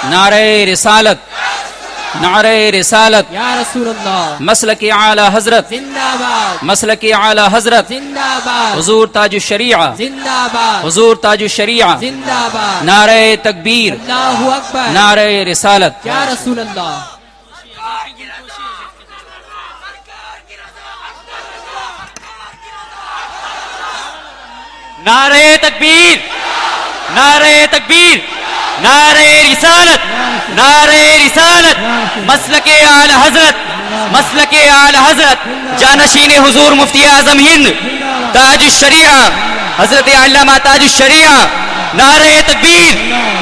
نعرہ رسالت، نعرہ رسالت، یا رسول اللہ، مسلک اعلی حضرت، زندہ باد، مسلک اعلی حضرت، زندہ باد، حضور تاج الشریعہ، زندہ باد، حضور تاج الشریعہ، زندہ باد، نعرہ تکبیر، اللہ اکبر، نعرہ رسالت۔ یا رسول اللہ۔ نعرہ تکبیر، نعرہ تکبیر، نعرہ رسالت، نعرہ رسالت، مسلک اعلی حضرت، مسلک اعلی حضرت، جانشین حضور مفتی اعظم ہند تاج الشریعہ حضرت علامہ تاج الشریعہ، نعرہ تکبیر،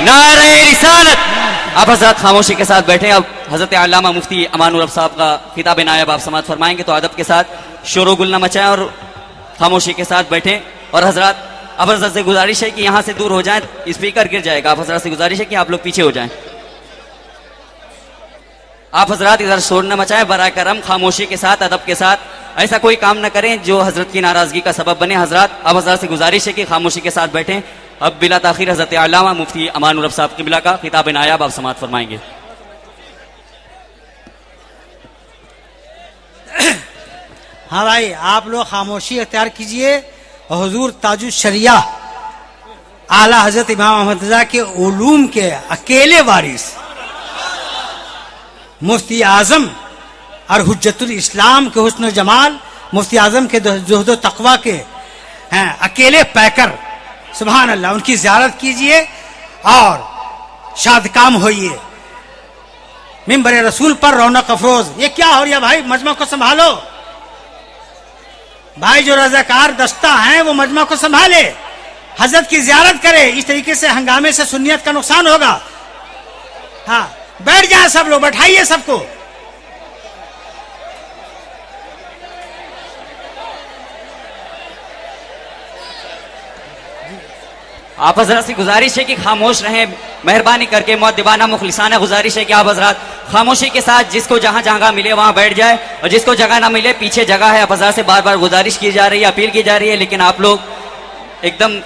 نعرہ رسالت۔ آپ حضرات خاموشی کے ساتھ بیٹھیں۔ اب حضرت علامہ مفتی امان الرب صاحب کا خطاب نائب آپ سماعت فرمائیں گے، تو ادب کے ساتھ شور و گل نہ مچائیں اور خاموشی کے ساتھ بیٹھیں۔ اور حضرات آپ حضرت سے گزارش ہے کہ یہاں سے دور ہو جائیں، اسپیکر گر جائے گا۔ آپ حضرات سے گزارش ہے کہ آپ لوگ پیچھے ہو جائیں۔ آپ حضرات ادھر شور نہ مچائیں، برائے کرم خاموشی کے ساتھ ادب کے ساتھ ایسا کوئی کام نہ کریں جو حضرت کی ناراضگی کا سبب بنے۔ حضرات آپ حضرات سے گزارش ہے کہ خاموشی کے ساتھ بیٹھیں۔ اب بلا تاخیر حضرت علامہ مفتی امان الرب صاحب قبلہ کا خطاب نایاب آپ سماعت فرمائیں گے۔ ہاں بھائی، آپ لوگ خاموشی اختیار کیجئے۔ حضور تاج الشریعہ اعلی حضرت امام احمد رضا کے علوم کے اکیلے وارث مفتی اعظم اور حجت الاسلام کے حسن و جمال، مفتی اعظم کے زہد و تقوی کے اکیلے پیکر، سبحان اللہ، ان کی زیارت کیجئے اور شاد کام ہوئیے۔ منبر رسول پر رونق افروز، یہ کیا ہو رہا بھائی؟ مجمع کو سنبھالو بھائی، جو رضاکار دستہ ہیں وہ مجمع کو سنبھالے، حضرت کی زیارت کرے۔ اس طریقے سے ہنگامے سے سنیت کا نقصان ہوگا۔ ہاں، بیٹھ جائیں سب لوگ، بیٹھائیے سب کو۔ آپ حضرات سے گزارش ہے کہ خاموش رہیں، مہربانی کر کے مؤدبانہ مخلصانہ گزارش ہے کہ آپ حضرات خاموشی کے ساتھ جس کو جہاں جگہ ملے وہاں بیٹھ جائے، اور جس کو جگہ نہ ملے پیچھے جگہ ہے۔ آپ حضرات سے بار بار گزارش کی جا رہی ہے، اپیل کی جا رہی ہے، لیکن آپ لوگ ایک دم،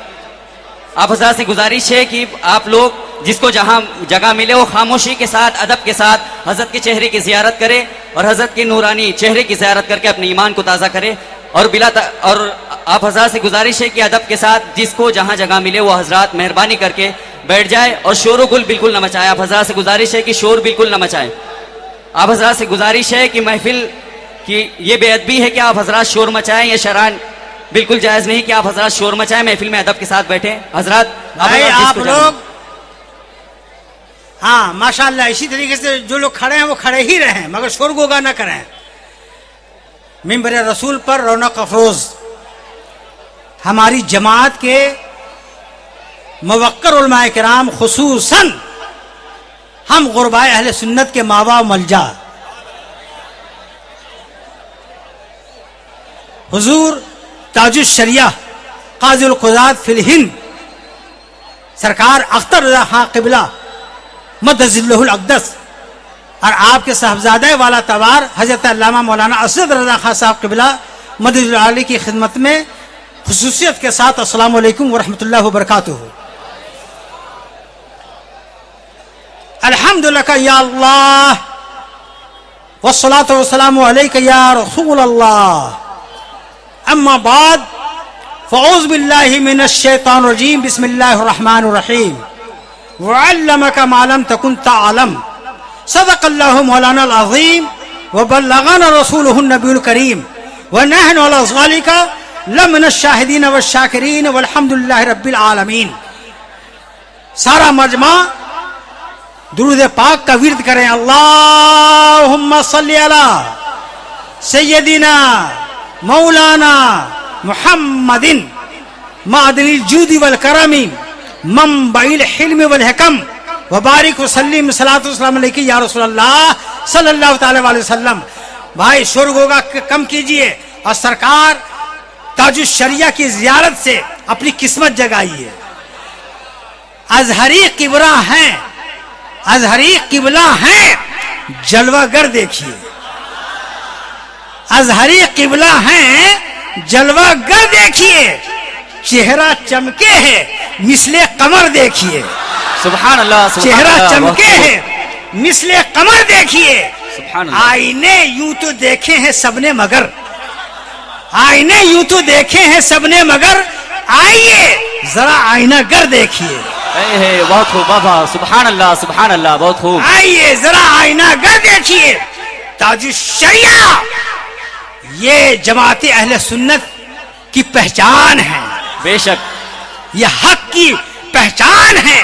آپ حضرات سے گزارش ہے کہ آپ لوگ جس کو جہاں جگہ ملے وہ خاموشی کے ساتھ ادب کے ساتھ حضرت کے چہرے کی زیارت کرے اور حضرت کے نورانی چہرے کی زیارت کر کے اپنے ایمان کو تازہ کرے۔ اور آپ حضرات سے گزارش ہے کہ ادب کے ساتھ جس کو جہاں جگہ ملے وہ حضرات مہربانی کر کے بیٹھ جائے اور شور و گل بالکل نہ مچائے۔ آپ حضرات سے گزارش ہے کہ شور بالکل نہ مچائیں۔ آپ حضرات سے گزارش ہے کہ محفل کی یہ بے ادبی ہے کہ آپ حضرات شور مچائیں، یہ شران بالکل جائز نہیں کہ آپ حضرات شور مچائیں، محفل میں ادب کے ساتھ بیٹھیں۔ حضرات بھائی آپ لوگ، ہاں ماشاءاللہ، اسی طریقے سے جو لوگ کھڑے ہیں وہ کھڑے ہی رہیں، مگر شور گوگا نہ کریں۔ منبر رسول پر رونق افروز ہماری جماعت کے موقر علماء کرام، خصوصاً ہم غربائے اہل سنت کے ماوا و ملجا، حضور تاج الشریعہ قاضی القضات فی الہند سرکار اختر رضا خان قبلہ مد ذلہ الاقدس اور آپ کے صاحبزادہ والا توار حضرت علامہ مولانا اسد رضا خان صاحب قبلہ مد العالی کی خدمت میں خصوصیت کے ساتھ السلام علیکم ورحمۃ اللہ وبرکاتہ۔ الحمد لک یا اللہ والصلاة والسلام علیک یا رسول اللہ، اما بعد فاعوذ باللہ من الشیطان الرجیم، بسم اللہ الرحمن الرحیم۔ وعلمک ما لم تکن تعلم، صدق اللہ مولانا العظیم وبلغنا رسولہ النبی الکریم، ونحن علی ذلک لمن الشاہدین والشاکرین والحمد للہ رب العالمین۔ سارا مجمع درود پاک کا ورد کریں۔ اللہم صلی علی سیدنا مولانا محمد معدن الجود والکرم منبع الحلم والحکم، وبارک وسلم صلاۃ والسلام علیک یا رسول اللہ صلی اللہ تعالی علیہ وسلم۔ بھائی شور گوگا کم کیجئے اور سرکار تاج الشریعہ کی زیارت سے اپنی قسمت جگائیے۔ ازہری قبلہ ہیں، ازہری قبلہ ہیں، جلوہ گر دیکھیے۔ ازہری قبلہ ہیں، جلوہ گر دیکھیے، چہرہ چمکے ہے مثل قمر دیکھیے۔ سبحان اللہ سبحان چہرہ اللہ، چمکے بہت خوب، ہیں مثل قمر دیکھیے. سبحان اللہ. آئینے یوں تو دیکھے ہیں سب نے مگر آئینے یوں تو دیکھے ہیں سب نے مگر آئیے ذرا آئینہ گر دیکھیے. بہت خوب بابا، سبحان اللہ سبحان اللہ، بہت خوب. آئیے ذرا آئینہ گر دیکھیے. تاج الشریعہ یہ جماعت اہل سنت کی پہچان ہے، بے شک. یہ حق کی پہچان ہے.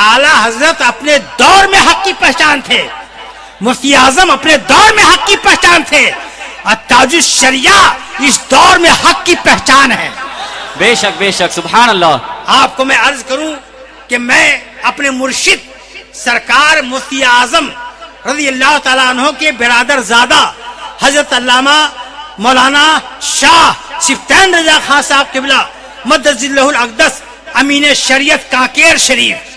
اعلی حضرت اپنے دور میں حق کی پہچان تھے، مفتی اعظم اپنے دور میں حق کی پہچان تھے، اور تاج الشریعہ اس دور میں حق کی پہچان ہے. بے شک بے شک، سبحان اللہ. آپ کو میں عرض کروں کہ میں اپنے مرشد سرکار مفتی اعظم رضی اللہ تعالیٰ عنہ کے برادر زادہ حضرت علامہ مولانا شاہ صفتین رضا خان صاحب قبلہ مدد اللہ الاقدس امین شریعت کانکیر شریف،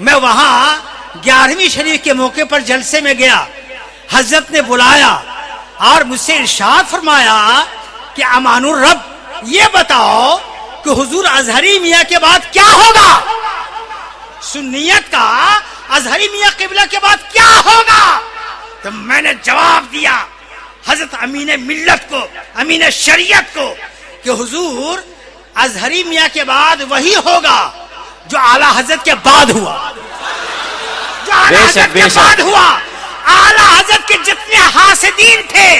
میں وہاں 11ویں شریف کے موقع پر جلسے میں گیا. حضرت نے بلایا اور مجھ سے ارشاد فرمایا کہ امان الرب یہ بتاؤ کہ حضور ازہری میاں کے بعد کیا ہوگا، سنیت کا ازہری میاں قبلہ کے بعد کیا ہوگا. تو میں نے جواب دیا حضرت امین ملت کو، امین شریعت کو، کہ حضور ازہری میاں کے بعد وہی ہوگا جو اعلیٰ حضرت کے بعد ہوا، جو اعلیٰ حضرت کے بعد ہوا. اعلیٰ حضرت کے جتنے حاسدین تھے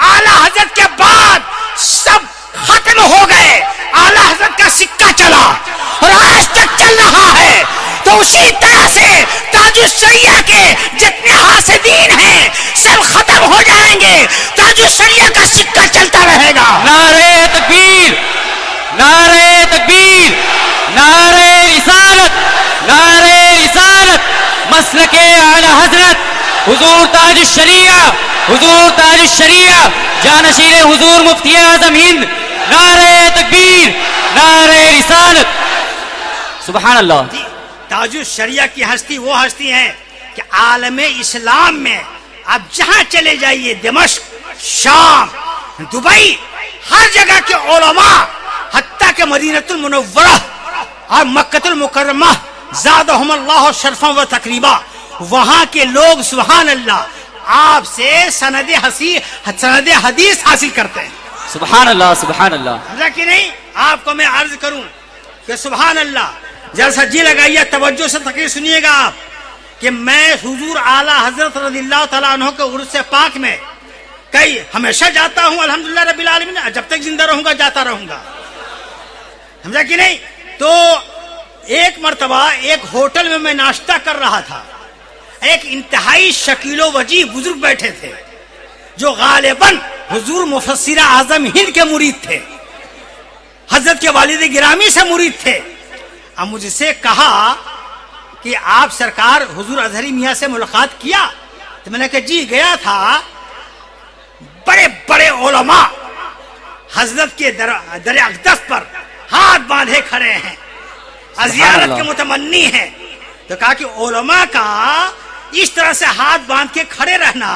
اعلیٰ حضرت کے بعد سب ختم ہو گئے. اعلیٰ حضرت کا سکہ چلا اور آج تک چل رہا ہے. تو اسی طرح سے تاج الشریعہ کے جتنے حاسدین ہیں سب ختم ہو جائیں گے، تاج الشریعہ کا سکہ چلتا رہے گا. نعرہ تکبیر، نعرہ تکبیر، نعرہ رسالت، نعرہ رسالت. مسلک اعلی حضرت حضور تاج الشریعہ، حضور تاج الشریعہ جانشین حضور مفتی اعظم ہند. نعرہ تکبیر، نعرہ رسالت. سبحان اللہ. جی، تاج الشریعہ کی ہستی وہ ہستی ہے کہ عالم اسلام میں آپ جہاں چلے جائیے، دمشق، شام، دبئی، ہر جگہ کے علماء، حتیٰ کہ مدینۃ المنورہ اور مکۃ المکرمہ زادہم اللہ شرفا و تقریبا، وہاں کے لوگ سبحان اللہ آپ سے سند حدیث حاصل کرتے ہیں. سبحان اللہ سبحان اللہ. حضرت کہ نہیں، آپ کو میں عرض کروں کہ سبحان اللہ، جلسہ جی لگائیے، توجہ سے تقریر سنیے گا آپ، کہ میں حضور اعلیٰ حضرت رضی اللہ تعالیٰ عنہ کے عرس پاک میں کئی ہمیشہ جاتا ہوں الحمدللہ رب العالمین، جب تک زندہ رہوں گا جاتا رہوں گا. سمجھا کہ نہیں؟ تو ایک مرتبہ ایک ہوٹل میں ناشتہ کر رہا تھا، ایک انتہائی شکیل و وجیح بزرگ بیٹھے تھے جو غالباً حضور مفسر اعظم ہند کے مرید تھے، حضرت کے والد گرامی سے مرید تھے. اب مجھ سے کہا کہ آپ سرکار حضور ازہری میاں سے ملاقات کیا؟ تو میں نے کہا جی گیا تھا. بڑے بڑے علماء حضرت کے در اقدس پر ہاتھ باندھے کھڑے ہیں، زیارت کے متمنی ہیں. تو کہا کہ علماء کا اس طرح سے ہاتھ باندھ کے کھڑے رہنا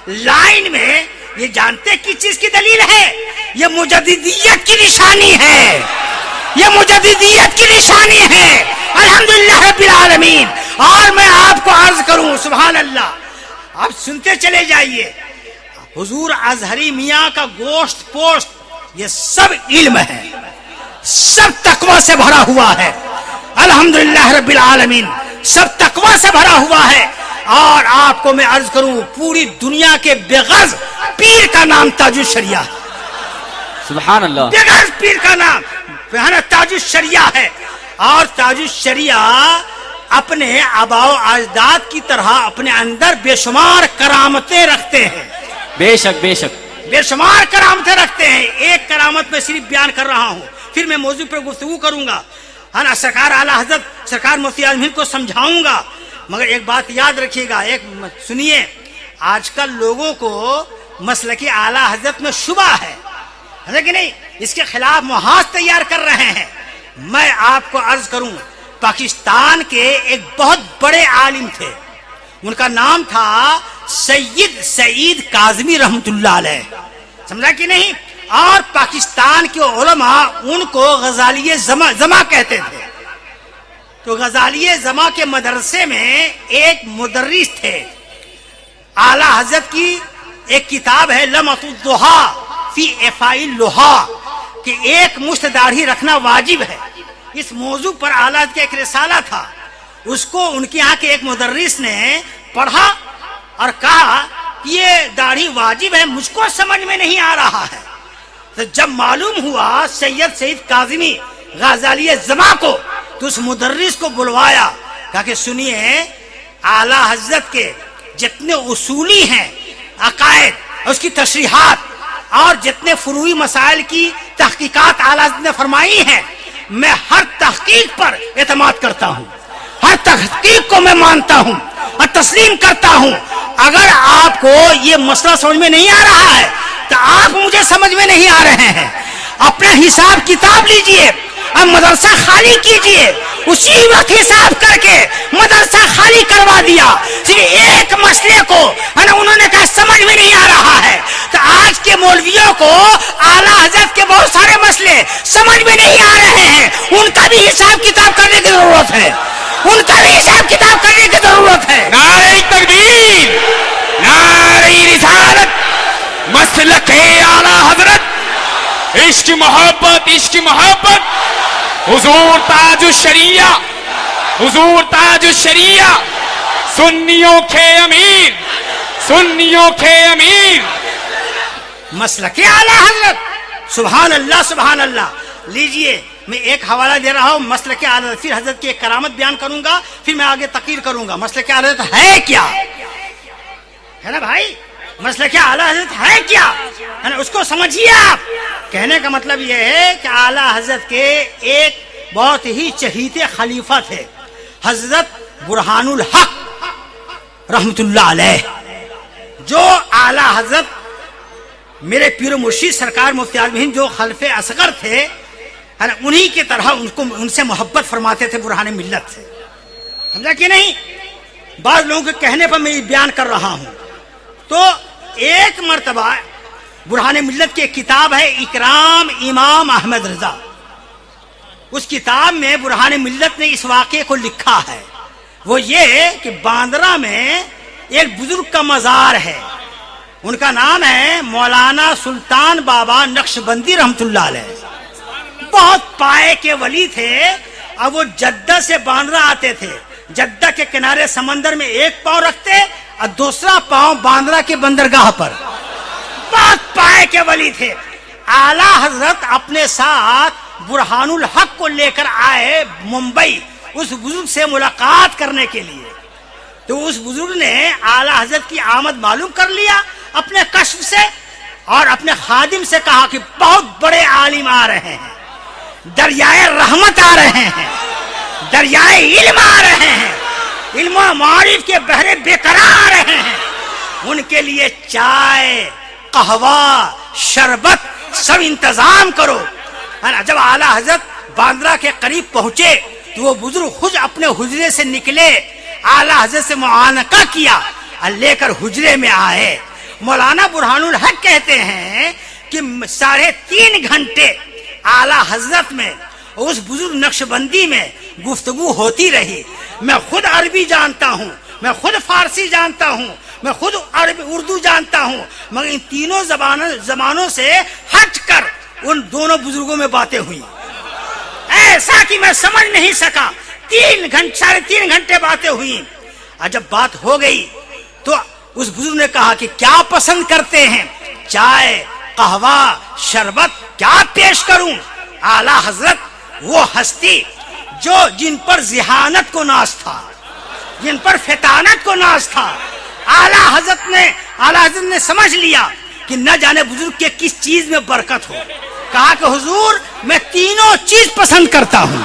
لائن میں، یہ جانتے کس چیز کی دلیل ہے؟ یہ مجددیت کی نشانی ہے، یہ مجددیت کی نشانی ہے. الحمدللہ رب العالمین. اور میں آپ کو عرض کروں سبحان اللہ، آپ سنتے چلے جائیے، حضور ازہری میاں کا گوشت پوشت یہ سب علم ہے، سب تقوی سے بھرا ہوا ہے. الحمدللہ رب العالمین، سب تقوی سے بھرا ہوا ہے. اور آپ کو میں عرض کروں، پوری دنیا کے بغرض پیر کا نام تاج الشریعہ، سبحان اللہ. بغرض پیر کا نام تاج الشریعہ ہے. اور تاج الشریعہ اپنے آباء و اجداد کی طرح اپنے اندر بے شمار کرامتیں رکھتے ہیں، بے شک بے شک، بے شمار کرامتیں رکھتے ہیں. ایک کرامت میں صرف بیان کر رہا ہوں، پھر میں موضوع پر گفتگو کروں گا، ہے نا. سرکار اعلیٰ حضرت سرکار مفتی اعظم ہند کو سمجھاؤں گا. مگر ایک بات یاد رکھیے گا، ایک سنیے، آج کل لوگوں کو مسلک اعلیٰ حضرت میں شبہ ہے کہ نہیں، اس کے خلاف محاذ تیار کر رہے ہیں. میں آپ کو عرض کروں، پاکستان کے ایک بہت بڑے عالم تھے، ان کا نام تھا سید سعید کاظمی رحمت اللہ علیہ، سمجھا کہ نہیں. اور پاکستان کے علماء ان کو غزالی زما کہتے تھے. تو غزالی زما کے مدرسے میں ایک مدرس تھے. اعلی حضرت کی ایک کتاب ہے لمعۃ الضحیٰ فی افائی اللحیٰ کہ ایک مشت داڑھی رکھنا واجب ہے. اس موضوع پر اعلی حضرت کا ایک رسالہ تھا. اس کو ان کے یہاں کے ایک مدرس نے پڑھا اور کہا یہ داڑھی واجب ہے, مجھ کو سمجھ میں نہیں آ رہا ہے. تو جب معلوم ہوا سید کاظمی غزالی زما کو, تو اس مدرس کو بلوایا, کہا کہ سنیے اعلی حضرت کے جتنے اصولی ہیں عقائد, اس کی تشریحات اور جتنے فروعی مسائل کی تحقیقات اعلی حضرت نے فرمائی ہیں, میں ہر تحقیق پر اعتماد کرتا ہوں, ہر تحقیق کو میں مانتا ہوں اور تسلیم کرتا ہوں. اگر آپ کو یہ مسئلہ سمجھ میں نہیں آ رہا ہے تو آپ مجھے سمجھ میں نہیں آ رہے ہیں. اپنا حساب کتاب لیجئے اور مدرسہ خالی کیجئے. اسی وقت حساب کر کے مدرسہ خالی کروا دیا. صرف ایک مسئلے کو انہوں نے کہا سمجھ میں نہیں آ رہا ہے. تو آج کے مولویوں کو اعلیٰ حضرت کے بہت سارے مسئلے سمجھ میں نہیں آ رہے ہیں, ان کا بھی حساب کتاب کرنے کی ضرورت ہے, ان کا بھی حساب کتاب کرنے کی ضرورت ہے. نعرہ تکبیر, نعرہ رسالت, مسلک اعلی حضرت, عشق محبت, عشق محبت, حضور تاج الشریعہ, حضور تاج الشریعہ, سنیوں کے امیر, سنیوں کے امیر, مسلک اعلی حضرت. سبحان اللہ سبحان اللہ. لیجئے میں ایک حوالہ دے رہا ہوں مسلک اعلی حضرت, پھر حضرت کی ایک کرامت بیان کروں گا, پھر میں آگے تقریر کروں گا. مسلک اعلی حضرت ہے کیا ہے نا بھائی, مسلک اعلی حضرت ہے کیا ہے نا, اس کو سمجھیے آپ. کہنے کا مطلب یہ ہے کہ اعلی حضرت کے ایک بہت ہی چہیتے خلیفہ تھے حضرت برہان الحق رحمت اللہ علیہ, جو اعلی حضرت میرے پیر و مرشد سرکار مفتی اعظم ہند جو خلف اصغر تھے, انہی کی طرح ان سے محبت فرماتے تھے برہان ملت سے. سمجھا کہ نہیں؟ بعض لوگوں کے کہنے پر میں یہ بیان کر رہا ہوں. تو ایک مرتبہ برہان ملت کی ایک کتاب ہے اکرام امام احمد رضا. اس کتاب میں برہان ملت نے اس واقعے کو لکھا ہے. وہ یہ کہ باندرہ میں ایک بزرگ کا مزار ہے, ان کا نام ہے مولانا سلطان بابا نقشبندی رحمت اللہ علیہ. بہت پائے کے ولی تھے. اب وہ جدہ سے باندرہ آتے تھے, جدہ کے کنارے سمندر میں ایک پاؤں رکھتے اور دوسرا پاؤں باندرہ کے بندرگاہ پر. بہت پائے کے ولی تھے. اعلیٰ حضرت اپنے ساتھ برہان الحق کو لے کر آئے ممبئی اس بزرگ سے ملاقات کرنے کے لیے. تو اس بزرگ نے اعلیٰ حضرت کی آمد معلوم کر لیا اپنے کشف سے, اور اپنے خادم سے کہا کہ بہت بڑے عالم آ رہے ہیں, دریائے رحمت آ رہے ہیں, دریائے علم آ رہے ہیں, علم و معارف کے بحر بے قرار آ رہے ہیں. ان کے لیے چائے, قہوہ, شربت سب انتظام کرو. جب اعلیٰ حضرت باندرہ کے قریب پہنچے تو وہ بزرگ خود اپنے حجرے سے نکلے, اعلیٰ حضرت سے معانقہ کیا اور لے کر حجرے میں آئے. مولانا برہان الحق کہتے ہیں کہ 3.5 گھنٹے اعلیٰ حضرت میں اس بزرگ نقشبندی میں گفتگو ہوتی رہی. میں خود عربی جانتا ہوں, میں خود فارسی جانتا ہوں, میں خود اردو جانتا ہوں, مگر ان تینوں زبانوں سے ہٹ کر ان دونوں بزرگوں میں باتیں ہوئی ایسا کہ میں سمجھ نہیں سکا. 3.5 گھنٹے باتیں ہوئی. اور جب بات ہو گئی تو اس بزرگ نے کہا کہ کیا پسند کرتے ہیں, چائے, قہوہ, شربت, کیا پیش کروں؟ اعلیٰ حضرت وہ ہستی جن پر ذہانت کو ناز تھا, جن پر فطانت کو ناز تھا, اعلیٰ حضرت نے سمجھ لیا کہ نہ جانے بزرگ کے کس چیز میں برکت ہو. کہا کہ حضور میں تینوں چیز پسند کرتا ہوں,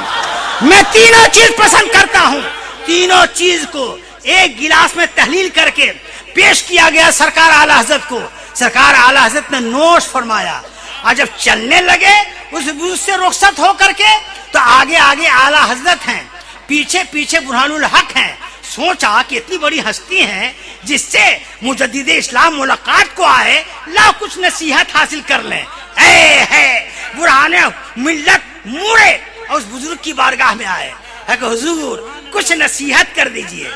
میں تینوں چیز پسند کرتا ہوں. تینوں چیز کو ایک گلاس میں تحلیل کر کے پیش کیا گیا سرکار اعلیٰ حضرت کو. سرکار اعلیٰ حضرت نے نوش فرمایا, اور جب چلنے لگے اس بزرگ سے رخصت ہو کر کے تو آگے آگے اعلیٰ حضرت ہیں, پیچھے پیچھے برہان الحق ہیں. سوچا کہ اتنی بڑی ہستی ہیں جس سے مجدد اسلام ملاقات کو آئے, لا کچھ نصیحت حاصل کر لیں. اے ہے برہان ملت موڑے اور اس بزرگ کی بارگاہ میں آئے. ہے کہ حضور کچھ نصیحت کر دیجئے،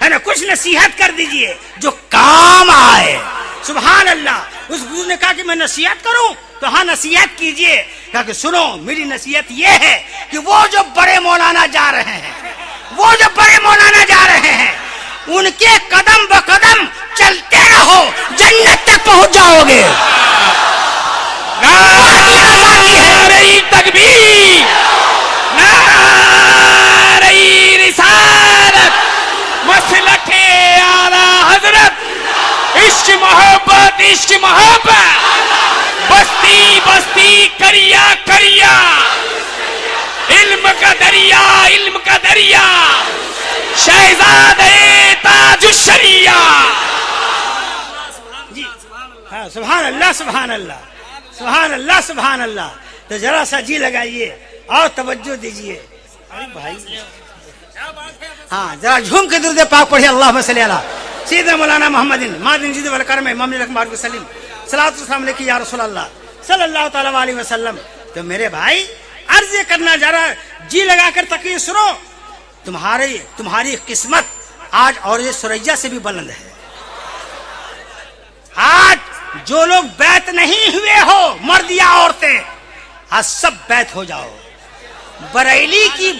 ہے نا، کچھ نصیحت کر دیجئے جو کام آئے. سبحان اللہ. اس حضور نے کہا کہ میں نصیحت کروں، تو ہاں نصیحت کیجئے. کہا کہ سنو میری نصیحت یہ ہے کہ وہ جو بڑے مولانا جا رہے ہیں، وہ جو بڑے مولانا جا رہے ہیں، ان کے قدم بقدم چلتے رہو، جنت تک پہنچ جاؤ گے. نعرہ تکبیر، نعرہ رسالت، مسلک اعلی حضرت، عشق محبت، عشق محبت، بستی بستی، کریا کریا، علم کا دریا، علم کا دریا، شہزادہ تاج الشریعہ. ہاں سبحان اللہ سبحان اللہ سبحان اللہ سبحان اللہ. تو ذرا سا جی لگائیے اور توجہ دیجیے. ارے بھائی ہاں ذرا جھوم کے درود پاک پڑھیے. اللہم صلی علی سیدنا مولانا محمد مادن جید والکرم امام الاکمال وسلم صلاۃ والسلام علیک یا رسول اللہ صلی اللہ تعالی علیہ وسلم. تو میرے بھائی عرض کرنا ذرا جی لگا کر تقریر سنو. تمہاری قسمت آج اور یہ سریا سے بھی بلند ہے. آج جو لوگ بیعت نہیں ہوئے ہو، مرد یا عورتیں، آج سب بیعت ہو جاؤ. بریلی کی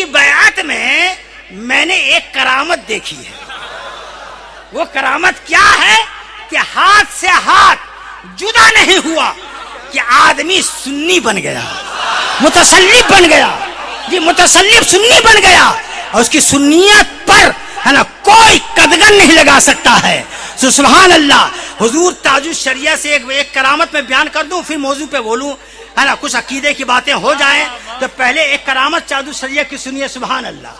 بیعت میں میں نے ایک کرامت دیکھی ہے. وہ کرامت کیا ہے کہ ہاتھ سے ہاتھ جدا نہیں ہوا کہ آدمی سنی بن گیا، متسلب بن گیا. جی متسلب سنی بن گیا اور اس کی سنیت پر ہے نا کوئی قدغن نہیں لگا سکتا ہے. سبحان اللہ. حضور تاج الشریعہ سے ایک کرامت میں بیان کر دوں، پھر موضوع پہ بولوں، ہے نا، کچھ عقیدے کی باتیں ہو جائیں. تو پہلے ایک کرامت تاج الشریعہ کی سنیے. سبحان اللہ.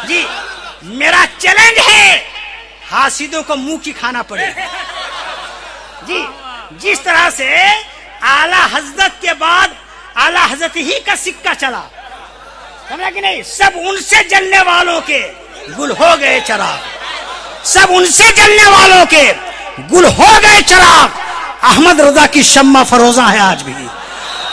جی میرا چیلنج ہے حاسدوں کو منہ کی کھانا پڑے. جی جس طرح سے اعلی حضرت کے بعد اعلی حضرت ہی کا سکہ چلا، سمجھا کہ نہیں، سب ان سے جلنے والوں کے گل ہو گئے چراغ، سب ان سے جلنے والوں کے گل ہو گئے چراغ. احمد رضا کی شمع فروزاں ہے آج بھی.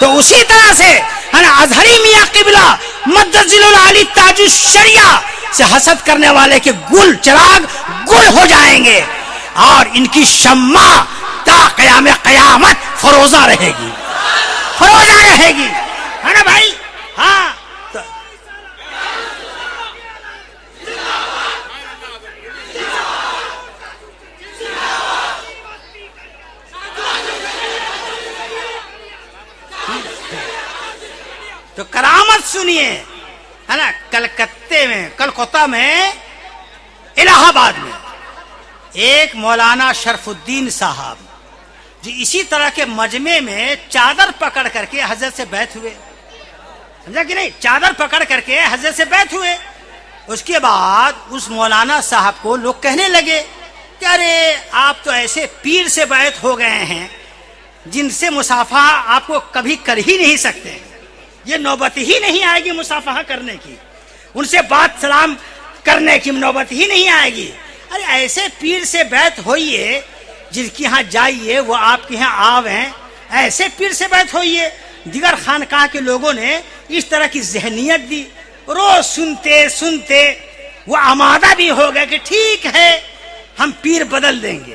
تو اسی طرح سے ہے نا اظہری میاں قبلہ مدد ذل العالی تاج الشریعہ سے حسد کرنے والے کے گل چراغ گل ہو جائیں گے اور ان کی شمع تا قیام قیامت فروزاں رہے گی، فروزاں رہے گی، ہے نا بھائی. ہاں تو کرامت سنیے، ہے نا. کلکتہ میں الہ آباد میں ایک مولانا شرف الدین صاحب جو اسی طرح کے مجمع میں چادر پکڑ کر کے حضرت سے بیعت ہوئے، سمجھا کہ نہیں، چادر پکڑ کر کے حضرت سے بیعت ہوئے. اس کے بعد اس مولانا صاحب کو لوگ کہنے لگے کہ ارے آپ تو ایسے پیر سے بیعت ہو گئے ہیں جن سے مصافحہ آپ کو کبھی کر ہی نہیں سکتے، یہ نوبت ہی نہیں آئے گی مصافحہ کرنے کی، ان سے بات سلام کرنے کی نوبت ہی نہیں آئے گی. ارے ایسے پیر سے بیعت ہوئیے جن کے ہاں جائیے وہ آپ کے ہاں آویں، ایسے پیر سے بیعت ہوئیے. دیگر خانقاہ کے لوگوں نے اس طرح کی ذہنیت دی. روز سنتے سنتے وہ آمادہ بھی ہو گئے کہ ٹھیک ہے ہم پیر بدل دیں گے.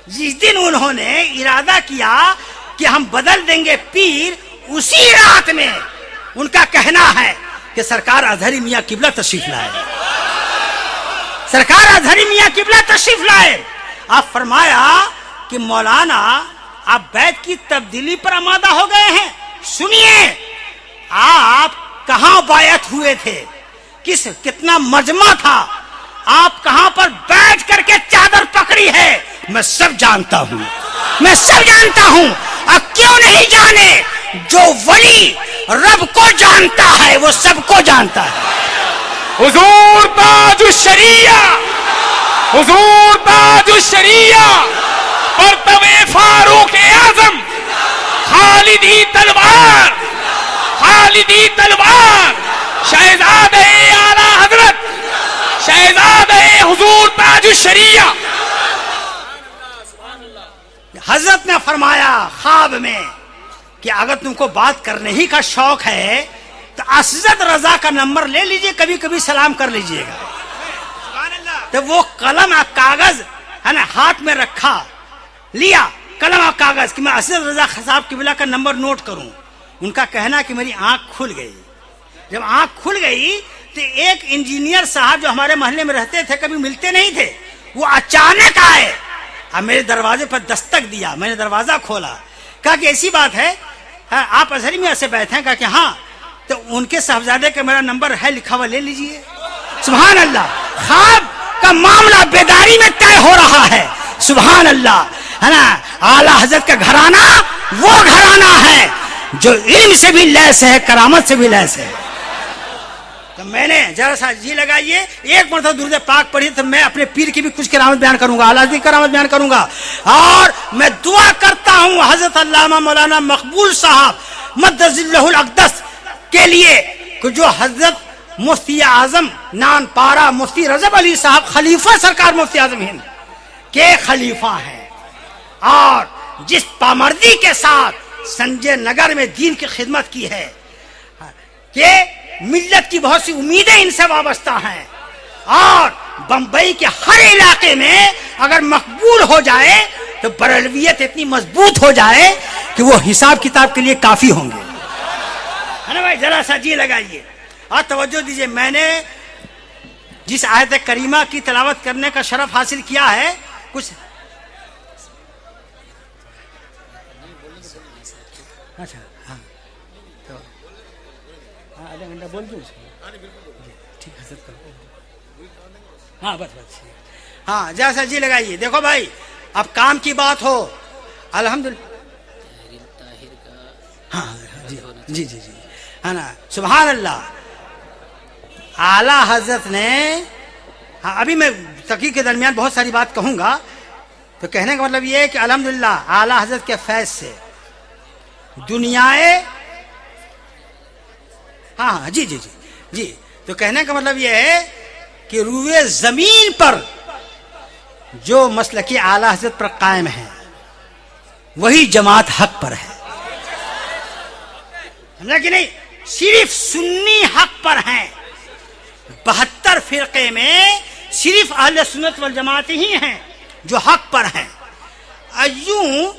جس دن انہوں نے ارادہ کیا کہ ہم بدل دیں گے پیر، اسی رات میں ان کا کہنا ہے کہ سرکار اظہری میاں قبلہ تشریف لائے، سرکار اظہری میاں قبلہ تشریف لائے. آپ فرمایا کہ مولانا آپ بیعت کی تبدیلی پر آمادہ ہو گئے ہیں. سنیے آپ کہاں بیعت ہوئے تھے، کتنا مجمع تھا، آپ کہاں پر بیٹھ کر کے چادر پکڑی ہے، میں سب جانتا ہوں، میں سب جانتا ہوں. اب کیوں نہیں جانے، جو ولی رب کو جانتا ہے وہ سب کو جانتا ہے. حضور تاج الشریعہ، حضور تاج الشریعہ، مرتبہ فاروق اعظم، خالدی تلوار، خالدی تلوار، شہزادہ اعلی حضرت، شہزادہ حضور تاج الشریعہ. حضرت نے فرمایا خواب میں کہ اگر تم کو بات کرنے ہی کا شوق ہے تو اسد رضا کا نمبر لے لیجئے, کبھی کبھی سلام کر لیجئے گا. تو وہ قلم اور کاغذ ہے نا ہاتھ میں رکھا, لیا قلم اور کاغذ کہ میں اسد رضا صاحب قبلہ کا نمبر نوٹ کروں. ان کا کہنا کہ میری آنکھ کھل گئی. جب آنکھ کھل گئی تو ایک انجینئر صاحب جو ہمارے محلے میں رہتے تھے, کبھی ملتے نہیں تھے, وہ اچانک آئے اور میرے دروازے پر دستک دیا. میں نے دروازہ کھولا, کہا کہ ایسی بات ہے آپ اظہری میاں سے بیٹھے ہیں؟ کہا کہ ہاں. تو ان کے صاحبزادے کا میرا نمبر ہے لکھا ہوا, لے لیجئے. سبحان اللہ, خواب کا معاملہ بیداری میں طے ہو رہا ہے. سبحان اللہ, ہے نا. اعلیٰ حضرت کا گھرانہ وہ گھرانہ ہے جو علم سے بھی لیس ہے, کرامت سے بھی لیس ہے. تو میں نے ذرا سا جی لگائیے, ایک مرتبہ درود پاک پڑھی تو میں اپنے پیر کی بھی کچھ کرامت بیان کروں گا, اعلیٰ حضرت کی کرامت بیان کروں گا. اور میں دعا کرتا ہوں حضرت علامہ مولانا مقبول صاحب مدد اللہ الاقدس کے لیے کہ جو حضرت مفتی اعظم نان پارا مفتی رضب علی صاحب خلیفہ سرکار مفتی اعظم ہند کے خلیفہ ہیں, اور جس پامردی کے ساتھ سنجے نگر میں دین کی خدمت کی ہے کہ ملت کی بہت سی امیدیں ان سے وابستہ ہیں, اور بمبئی کے ہر علاقے میں اگر مقبول ہو جائے تو بریلویت اتنی مضبوط ہو جائے کہ وہ حساب کتاب کے لیے کافی ہوں گے. ہے نا بھائی, ذرا سا جی لگائیے اور توجہ دیجیے. میں نے جس آیت کریمہ کی تلاوت کرنے کا شرف حاصل کیا ہے, کچھ اچھا ہاں تو آدھا گھنٹہ بول دوں ٹھیک حضرت ہاں بس بس ہاں جیسا جی لگائیے. دیکھو بھائی, اب کام کی بات ہو, الحمدللہ ہاں جی جی جی جی ہے نا. سبحان اللہ, اعلیٰ حضرت نے, ہاں ابھی میں تقریر کے درمیان بہت ساری بات کہوں گا, تو کہنے کا مطلب یہ ہے کہ الحمدللہ اعلیٰ حضرت کے فیض سے دنیائے, ہاں جی جی جی جی, تو کہنے کا مطلب یہ ہے کہ روئے زمین پر جو مسلکی اعلیٰ حضرت پر قائم ہے وہی جماعت حق پر ہے. سمجھا کہ نہیں؟ صرف سنی حق پر ہیں. 72 فرقے میں صرف اہل سنت والجماعت ہی ہیں جو حق پر ہیں. ایوں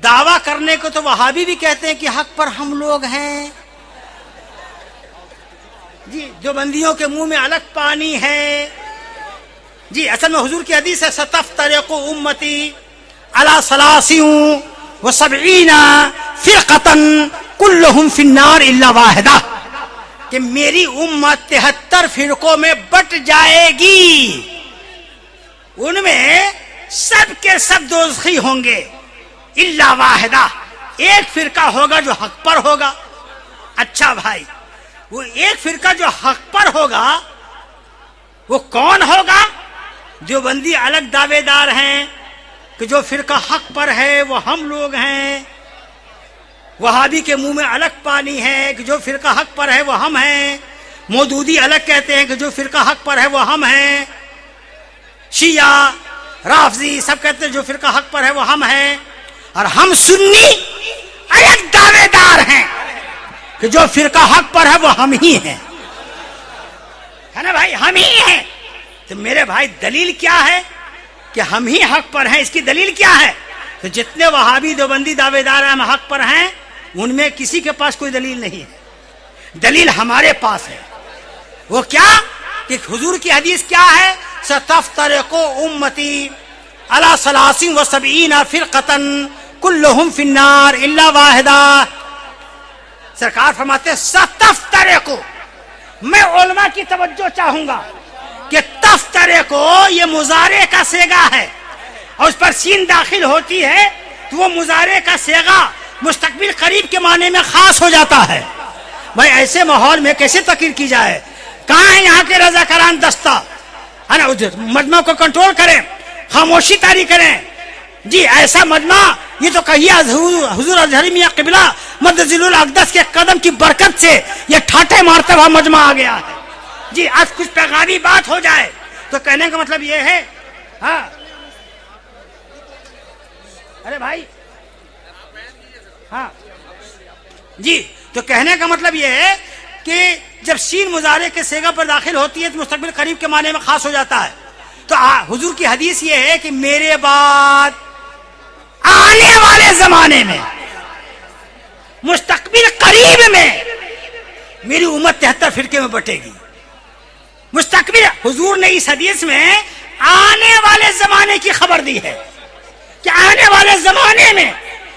دعویٰ کرنے کو تو وہابی بھی کہتے ہیں کہ حق پر ہم لوگ ہیں جی, جو بندیوں کے منہ میں الگ پانی ہے جی. اصل میں حضور کی حدیث ہے ستفترق امتی علی 73 فرقۃ کلہم فی النار الا واحدہ, کہ میری امت 73 فرقوں میں بٹ جائے گی, ان میں سب کے سب دوزخی ہوں گے الا واحدہ, ایک فرقہ ہوگا جو حق پر ہوگا. اچھا بھائی, وہ ایک فرقہ جو حق پر ہوگا وہ کون ہوگا؟ جو بندی الگ دعوے دار ہیں کہ جو فرقہ حق پر ہے وہ ہم لوگ ہیں. وہابی کے منہ میں الگ پانی ہے کہ جو فرقہ حق پر ہے وہ ہم ہیں. مودودی الگ کہتے ہیں کہ جو فرقہ حق پر ہے وہ ہم ہیں. شیعہ رافضی سب کہتے ہیں جو فرقہ حق پر ہے وہ ہم ہیں. اور ہم سنی الگ دعوے دار ہیں کہ جو فرقہ حق پر ہے وہ ہم ہی ہیں. ہے نا بھائی, ہم ہی ہیں. تو میرے بھائی دلیل کیا ہے کہ ہم ہی حق پر ہیں؟ اس کی دلیل کیا ہے؟ تو جتنے وہابی دیوبندی دعوے دار ہم حق پر ہیں ان میں کسی کے پاس کوئی دلیل نہیں ہے. دلیل ہمارے پاس ہے. وہ کیا کہ حضور کی حدیث کیا ہے؟ ستفترق امتی علی 73 فرقۃ کلہم فی النار الا واحدہ. سرکار فرماتے ہیں ستفترق. میں علماء کی توجہ چاہوں گا کہ تفترق یہ مضارع کا صیغہ ہے اور اس پر سین داخل ہوتی ہے تو وہ مضارع کا صیغہ مستقبل قریب کے معنی میں خاص ہو جاتا ہے. بھائی ایسے ماحول میں کیسے تقریر کی جائے؟ کہاں ہے یہاں کے رضاکاران دستہ؟ ہے نا, مجمع کو کنٹرول کریں, خاموشی طاری کریں جی. ایسا مجمع یہ تو کہیے حضور اظہری میاں قبلہ مدد الاقدس کے قدم کی برکت سے یہ ٹھاٹے مارتے ہوا مجمع آ گیا ہے جی. آج کچھ پیغامی بات ہو جائے تو کہنے کا مطلب یہ ہے, ہاں ارے بھائی ہاں جی, تو کہنے کا مطلب یہ ہے کہ جب سین مضارع کے صیغہ پر داخل ہوتی ہے تو مستقبل قریب کے معنی میں خاص ہو جاتا ہے. تو حضور کی حدیث یہ ہے کہ میرے بعد آنے والے زمانے میں مستقبل قریب میں میری امت 73 فرقے میں بٹے گی. مستقبل حضور نے اس حدیث میں آنے والے زمانے کی خبر دی ہے کہ آنے والے زمانے میں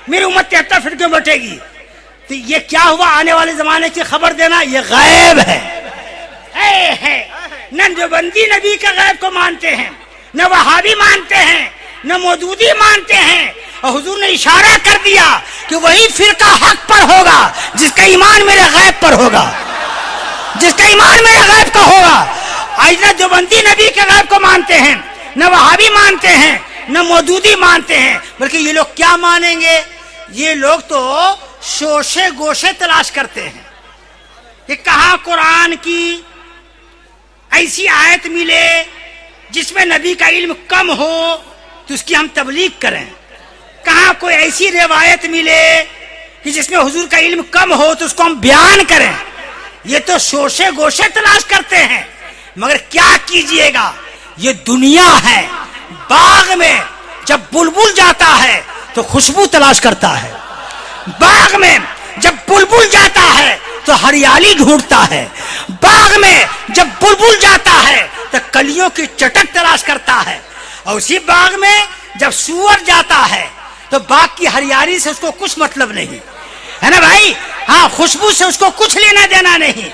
میری امت 73 فرقے میں بٹے گی. تو یہ کیا ہوا؟ آنے والے زمانے کی خبر دینا یہ غیب ہے. نہ دیوبندی نبی کے غیب کو مانتے ہیں، نہ وہابی مانتے ہیں، نہ مودودی مانتے ہیں. اور حضور نے اشارہ کر دیا کہ وہی فرقہ حق پر ہوگا جس کا ایمان میرے غیب پر ہوگا، جس کا ایمان میرے غیب کا ہوگا. آج نہ دیوبندی نبی کے غیب کو مانتے ہیں، نہ وہابی مانتے ہیں، نہ مودودی مانتے ہیں، بلکہ یہ لوگ کیا مانیں گے؟ یہ لوگ تو شوشے گوشے تلاش کرتے ہیں کہ کہاں قرآن کی ایسی آیت ملے جس میں نبی کا علم کم ہو تو اس کی ہم تبلیغ کریں، کہاں کوئی ایسی روایت ملے کہ جس میں حضور کا علم کم ہو تو اس کو ہم بیان کریں. یہ تو شوشے گوشے تلاش کرتے ہیں. مگر کیا کیجئے گا، یہ دنیا ہے. باغ میں جب بلبل جاتا ہے تو خوشبو تلاش کرتا ہے، باغ میں جب بلبل جاتا ہے تو ہریالی ڈھونڈتا ہے، باغ میں جب بلبل جاتا ہے تو کلیوں کی چٹک تلاش کرتا ہے. اور اسی باغ میں جب سور جاتا ہے تو باغ کی ہریالی سے اس کو کچھ مطلب نہیں ہے نا بھائی. ہاں، خوشبو سے اس کو کچھ لینا دینا نہیں،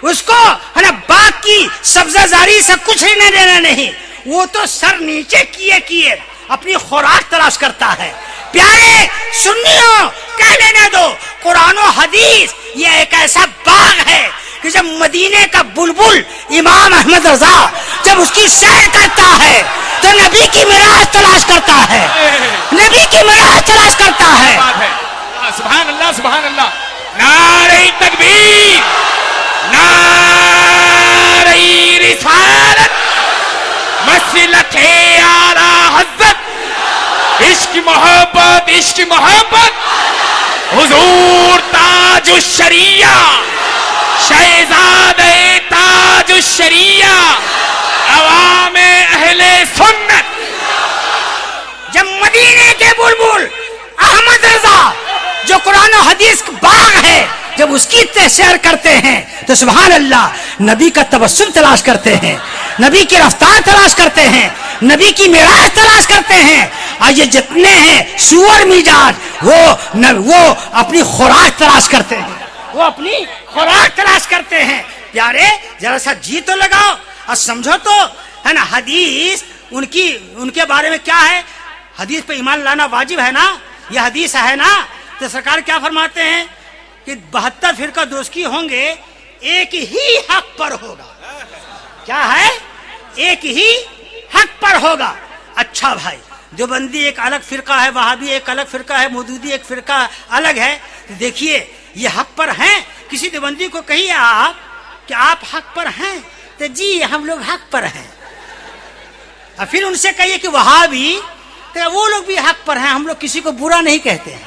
اس کو ہے نا باغ کی سبزہ زاری سے کچھ لینا دینا نہیں. وہ تو سر نیچے کیے کیے اپنی خوراک تلاش کرتا ہے. پیارے سنیوں، کہہ لینے دو، قرآن و حدیث یہ ایک ایسا باغ ہے کہ جب مدینے کا بلبل امام احمد رضا جب اس کی سیر کرتا ہے تو نبی کی معراج تلاش کرتا ہے، نبی کی معراج تلاش کرتا ہے. سبحان اللہ سبحان اللہ. نعرہ تکبیر، نعرہ رسالت، مسلک اعلی حضرت، عشق محبت عشق محبت، حضور تاج الشریعہ، شہزادہ تاج الشریعہ، عوام اہل سنت. جب مدینے کے بلبل احمد رضا جو قرآن و حدیث کا باغ ہے جب اس کی سیر کرتے ہیں تو سبحان اللہ نبی کا تبسم تلاش کرتے ہیں، نبی کی رفتار تلاش کرتے ہیں، نبی کی معراج تلاش کرتے ہیں. اور یہ جتنے ہیں سور میجاج وہ اپنی خوراک تلاش کرتے ہیں، وہ اپنی خوراک تلاش کرتے ہیں. پیارے ذرا سا جی تو لگاؤ اور سمجھو تو ہے نا. حدیث ان کے بارے میں کیا ہے؟ حدیث پہ ایمان لانا واجب ہے نا، یہ حدیث ہے نا. تو سرکار کیا فرماتے ہیں کہ 72 فرقہ درستی ہوں گے، ایک ہی حق پر ہوگا. کیا ہے؟ ایک ہی حق پر ہوگا. اچھا بھائی، دیوبندی ایک الگ فرقہ ہے، وہابی ایک الگ فرقہ ہے، مودودی ایک فرقہ الگ ہے. دیکھیے یہ حق پر ہیں. کسی دیوبندی کو کہیے آپ کہ آپ حق پر ہیں تو جی ہم لوگ حق پر ہیں. اور پھر ان سے کہیے کہ وہابی تو وہ لوگ بھی حق پر ہیں، ہم لوگ کسی کو برا نہیں کہتے ہیں،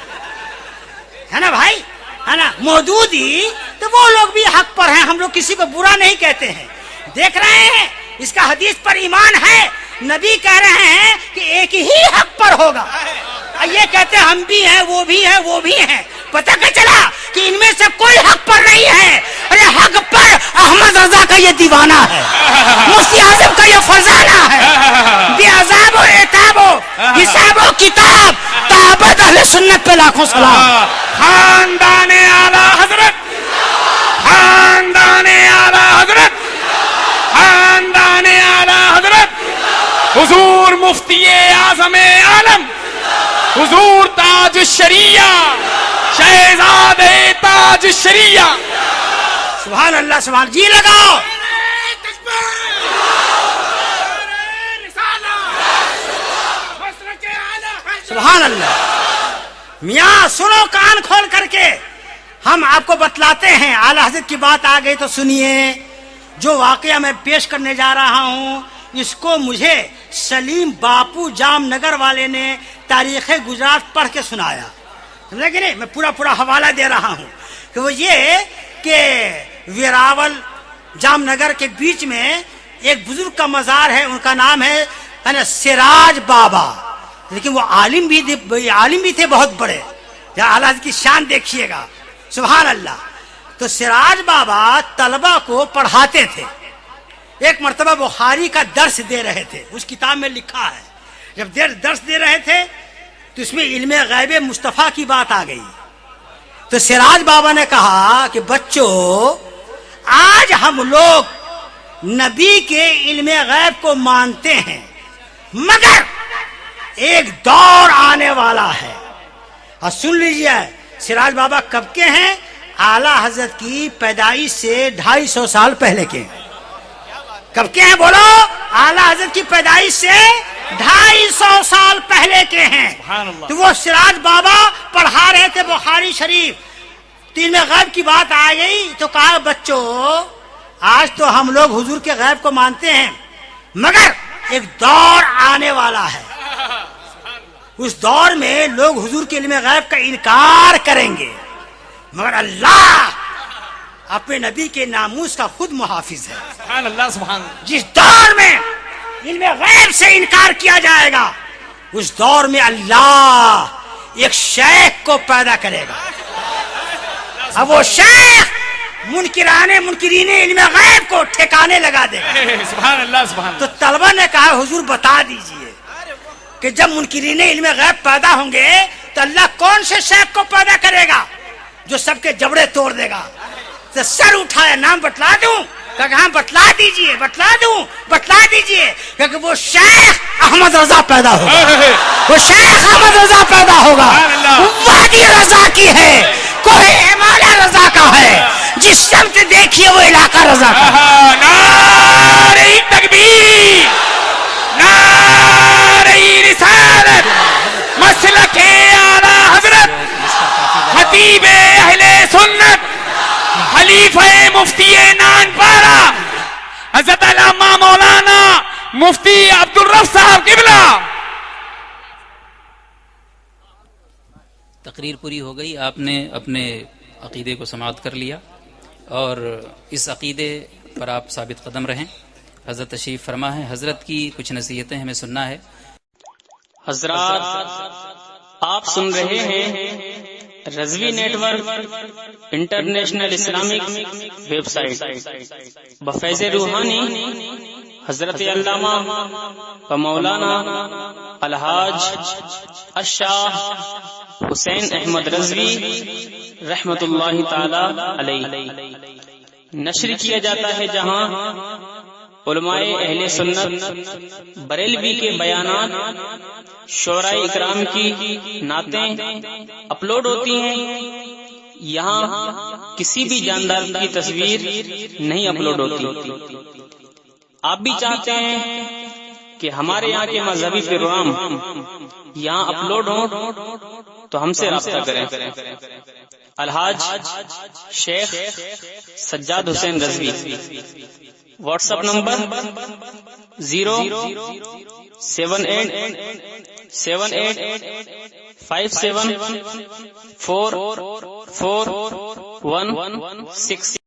ہے نا بھائی، ہے نا. مودودی تو وہ لوگ بھی حق پر ہیں، ہم لوگ کسی کو برا نہیں کہتے ہیں. دیکھ رہے ہیں اس کا حدیث پر ایمان ہے. نبی کہہ رہے ہیں کہ ایک ہی حق پر ہوگا. یہ کہتے ہیں ہم بھی ہیں، وہ بھی ہیں، وہ بھی ہیں. پتہ کیا چلا کہ ان میں سے کوئی حق پر نہیں ہے. ارے حق پر احمد رضا کا یہ دیوانہ ہے، مفتی اعظم کا یہ فرزانہ ہے. بے عذاب و عتاب و حساب و کتاب تابت اہل سنت پہ لاکھوں سلام. خاندان اعلی حضرت، خاندان اعلی حضرت، خاندان اعلی حضرت، حضور مفتی اعظم عالم، حضور تاج الشریعہ، شہزادہ تاج الشریعہ. سبحان اللہ سبحان. جی لگاؤ. سبحان اللہ. میاں سنو کان کھول کر کے، ہم آپ کو بتلاتے ہیں. اعلی حضرت کی بات آ گئی تو سنیے. جو واقعہ میں پیش کرنے جا رہا ہوں اس کو مجھے سلیم باپو جام نگر والے نے تاریخ گجرات پڑھ کے سنایا. سمجھے کہ نہیں؟ میں پورا حوالہ دے رہا ہوں کہ وہ یہ کہ ویراول جامنگر کے بیچ میں ایک بزرگ کا مزار ہے، ان کا نام ہے سراج بابا، لیکن وہ عالم بھی تھے بہت بڑے، اعلیٰ حضرت کی شان دیکھیے گا، سبحان اللہ۔ تو سراج بابا طلبہ کو پڑھاتے تھے۔ ایک مرتبہ بخاری کا درس دے رہے تھے، اس کتاب میں لکھا ہے جب درس دے رہے تھے تو اس میں علم غیب مصطفیٰ کی بات آ گئی۔ تو سراج بابا نے کہا کہ بچوں، آج ہم لوگ نبی کے علم غیب کو مانتے ہیں، مگر ایک دور آنے والا ہے، اور سن لیجئے سراج بابا کب کے ہیں؟ اعلیٰ حضرت کی پیدائش سے 250 سال پہلے کے ہیں۔ کب کے ہیں بولو؟ اعلیٰ حضرت کی پیدائش سے 250 سال پہلے کے ہیں۔ تو وہ سراج بابا پڑھا رہے تھے بخاری شریف، علم غیب کی بات آ گئی تو کہا بچوں، آج تو ہم لوگ حضور کے غیب کو مانتے ہیں، مگر ایک دور آنے والا ہے، اس دور میں لوگ حضور کے علم غیب کا انکار کریں گے، مگر اللہ اپنے نبی کے ناموس کا خود محافظ ہے۔ سبحان اللہ، سبحان اللہ۔ جس دور میں علم غیب سے انکار کیا جائے گا، اس دور میں اللہ ایک شیخ کو پیدا کرے گا، اب وہ شیخ منکرین علم غیب کو ٹھکانے لگا دے گا۔ سبحان اللہ، سبحان اللہ۔ تو طلبہ نے کہا حضور بتا دیجئے کہ جب منکرین علم غیب پیدا ہوں گے تو اللہ کون سے شیخ کو پیدا کرے گا جو سب کے جبڑے توڑ دے گا؟ تو سر اٹھایا، نام بتلا دوں؟ کہ ہاں بتلا دیجئے، بتلا دیجئے، کیونکہ وہ شیخ احمد رضا پیدا ہوگا، وہ شیخ احمد رضا پیدا ہوگا، وادی رضا کی ہے، کوئی ہمالیہ رضا کا ہے، جس سمت دیکھیے وہ علاقہ رضا کا ہے۔ نعرہ تکبیر، نعرہ رسالت، مسلک اعلیٰ حضرت خطیب اہل سنت خلیفہ مفتی نانپارہ حضرت علامہ مولانا مفتی عبدالرف صاحب قبلہ۔ تقریر پوری ہو گئی، آپ نے اپنے عقیدے کو سماعت کر لیا اور اس عقیدے پر آپ ثابت قدم رہیں۔ حضرت تشریف فرما ہے، حضرت کی کچھ نصیحتیں ہمیں سننا ہے۔ حضرات، آپ سن رہے ہیں Razvi network international Islamic website بفیض روحانی حضرت علامہ و مولانا الحاج الشاہ حسین احمد رضوی رحمت اللہ تعالی علیہ نشر کیا جاتا ہے، جہاں علماء اہل سنت بریلوی کے بیانات، شعراء اکرام کی نعتیں اپلوڈ ہوتی ہیں۔ یہاں کسی بھی جاندار کی تصویر نہیں اپلوڈ ہوتی۔ آپ بھی چاہتے ہیں کہ ہمارے یہاں کے مذہبی پروگرام یہاں اپلوڈ ہوں تو ہم سے رابطہ کریں۔ الحاج شیخ سجاد حسین رضوی، واٹس ایپ نمبر 0787857444116